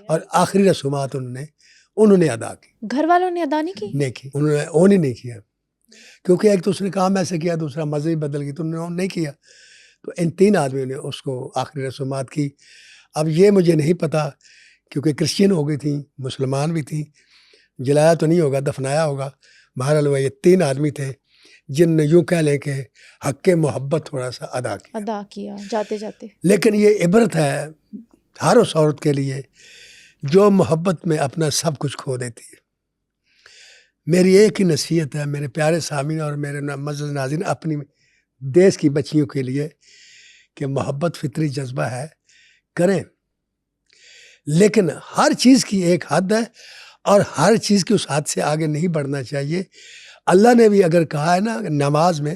اور آخری رسومات انہوں نے ادا کی.
گھر والوں نے ادا نہیں کی؟
نہیں کی, انہوں نے اون ہی نہیں کیا, کیونکہ ایک تو اس نے کام ایسے کیا, دوسرا مذہب بدل گئی, تو انہوں نے اون نہیں کیا. تو ان 3 آدمیوں نے اس کو آخری رسومات کی. اب یہ مجھے نہیں پتا, کیونکہ کرسچین ہو گئی تھیں, مسلمان بھی تھیں, جلایا تو نہیں ہوگا, دفنایا ہوگا. بہرحال وہ یہ 3 آدمی تھے جن نے یوں کہہ لیں کہ حق محبت تھوڑا سا ادا
کیا جاتے جاتے.
لیکن یہ عبرت ہے ہر اس عورت کے لیے جو محبت میں اپنا سب کچھ کھو دیتی ہے. میری ایک ہی نصیحت ہے میرے پیارے سامعین اور میرے معزز ناظرین, اپنی دیس کی بچیوں کے لیے, کہ محبت فطری جذبہ ہے, کریں, لیکن ہر چیز کی ایک حد ہے, اور ہر چیز کی اس حد سے آگے نہیں بڑھنا چاہیے. اللہ نے بھی اگر کہا ہے نا نماز میں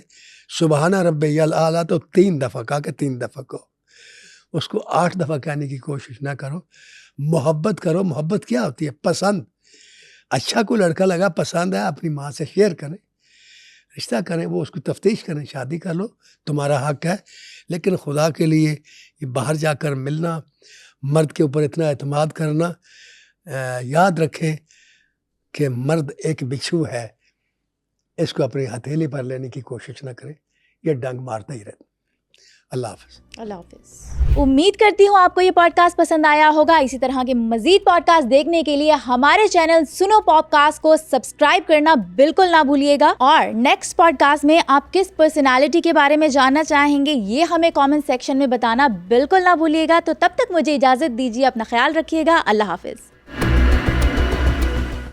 سبحان ربی الاعلیٰ, تو 3 دفعہ کہا کہ 3 دفعہ کہو, اس کو 8 دفعہ کہنے کی کوشش نہ کرو. محبت کرو. محبت کیا ہوتی ہے؟ پسند. اچھا کوئی لڑکا لگا, پسند ہے, اپنی ماں سے شیئر کریں, رشتہ کریں, وہ اس کو تفتیش کریں, شادی کر لو, تمہارا حق ہے. لیکن خدا کے لیے یہ باہر جا کر ملنا, مرد کے اوپر اتنا اعتماد کرنا, یاد رکھیں کہ مرد ایک بچھو ہے, اس کو اپنی ہتھیلی پر لینے کی کوشش نہ کریں, یہ ڈنگ مارتا ہی رہتا. اللہ حافظ.
اللہ حافظ. امید کرتی ہوں آپ کو یہ پوڈ کاسٹ پسند آیا ہوگا. اسی طرح کے مزید پوڈ کاسٹ دیکھنے کے لیے ہمارے چینل سنو پاپ کاسٹ کو سبسکرائب کرنا بالکل نہ بھولیے گا. اور نیکسٹ پوڈ کاسٹ میں آپ کس پرسنالٹی کے بارے میں جاننا چاہیں گے یہ ہمیں کامنٹ سیکشن میں بتانا بالکل نہ بھولیے گا. تو تب تک مجھے اجازت دیجیے, اپنا خیال رکھیے گا. اللہ حافظ.